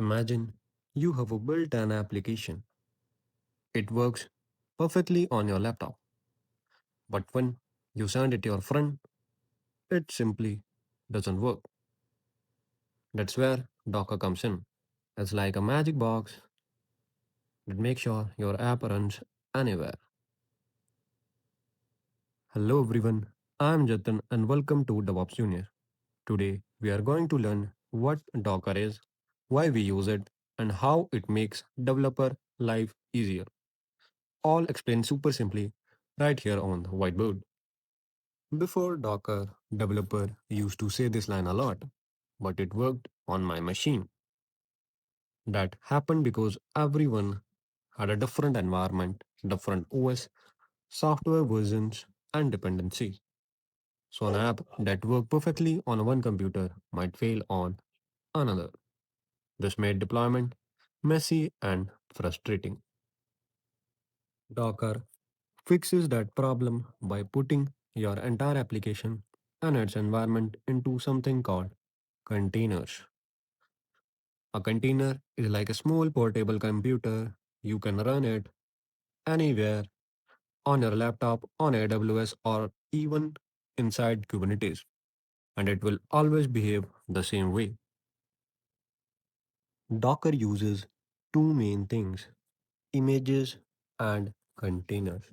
Imagine you have built an application. It works perfectly on your laptop, but when you send it to your friend, it simply doesn't work. That's where Docker comes in. It's like a magic box that makes sure your app runs anywhere. Hello everyone, I'm Jatin and welcome to DevOps Junior. Today we are going to learn what Docker is, why we use it, and how it makes developer life easier. All explained super simply right here on the whiteboard. Before Docker, developer used to say this line a lot, but it worked on my machine. That happened because everyone had a different environment, different OS, software versions, and dependencies. So an app that worked perfectly on one computer might fail on another. This made deployment messy and frustrating. Docker fixes that problem by putting your entire application and its environment into something called containers. A container is like a small portable computer. You can run it anywhere on your laptop, on AWS, or even inside Kubernetes, and it will always behave the same way. Docker uses two main things: images and containers.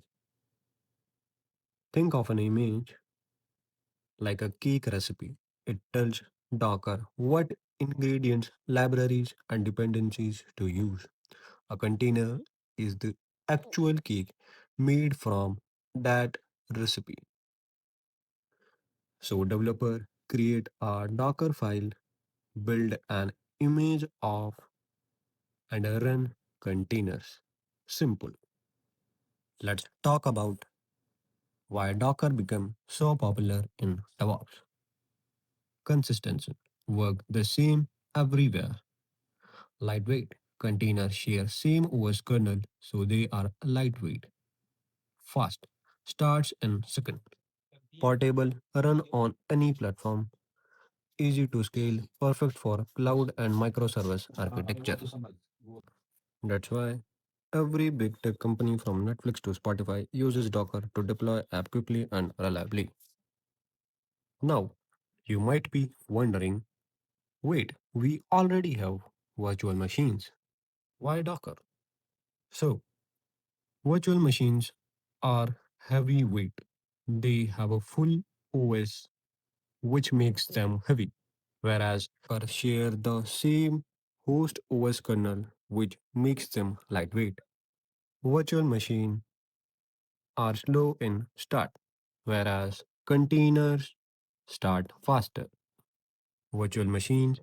Think of an image like a cake recipe. It tells Docker what ingredients, libraries, and dependencies to use. A container is the actual cake made from that recipe. So developer create a Docker file, build an image of and run containers. Simple. Let's talk about why Docker became so popular in DevOps. Consistency. Work the same everywhere. Lightweight. Containers share same OS kernel, so they are lightweight. Fast. Starts in second. Portable. Run on any platform. Easy to scale. Perfect for cloud and microservice architectures. That's why every big tech company from Netflix to Spotify uses Docker to deploy app quickly and reliably. Now, you might be wondering, wait, we already have virtual machines. Why Docker? So, virtual machines are heavyweight. They have a full OS, which makes them heavy, whereas Docker share the same host OS kernel, which makes them lightweight. Virtual machines are slow in start, whereas containers start faster. Virtual machines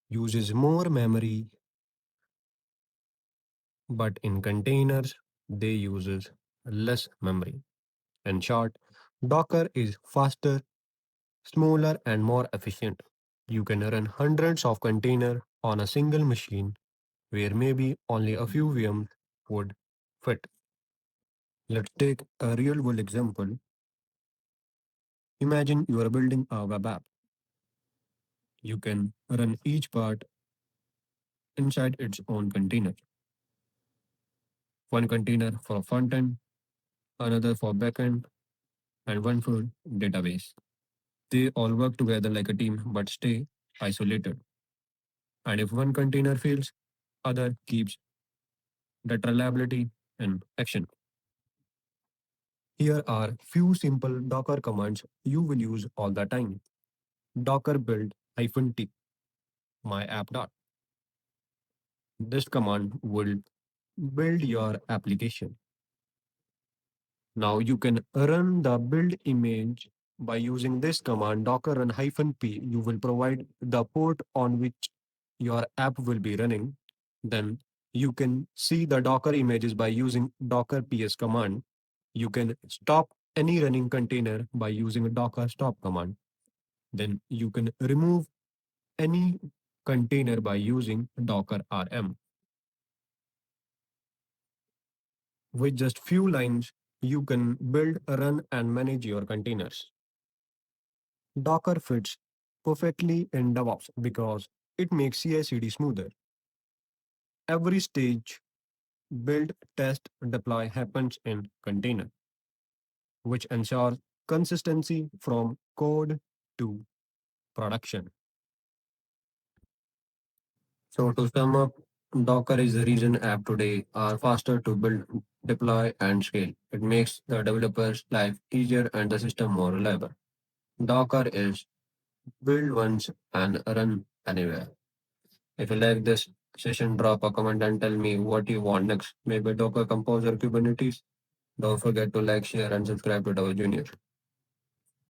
uses more memory, but in containers they uses less memory. In short, Docker is faster, smaller, and more efficient. You can run hundreds of containers on a single machine where maybe only a few VMs would fit. Let's take a real world example. Imagine you are building a web app. You can run each part inside its own container. One container for front end, another for back end, and one for database. They all work together like a team but stay isolated. And if one container fails, other keeps that reliability in action. Here are few simple Docker commands you will use all the time. Docker build -t my app dot. This command will build your application. Now you can run the build image by using this command docker run -p. You will provide the port on which your app will be running. Then you can see the Docker images by using docker ps command. You can stop any running container by using a docker stop command. Then you can remove any container by using docker rm. With just few lines, you can build, run, and manage your containers. Docker fits perfectly in DevOps because it makes CI/CD smoother. Every stage, build, test, deploy happens in container, which ensures consistency from code to production. So to sum up, Docker is the reason app today are faster to build, deploy, and scale. It makes the developer's life easier and the system more reliable. Docker is build once and run anywhere. If you like this session, drop a comment and tell me what you want next. Maybe Docker Compose or Kubernetes. Don't forget to like, share, and subscribe to our Junior.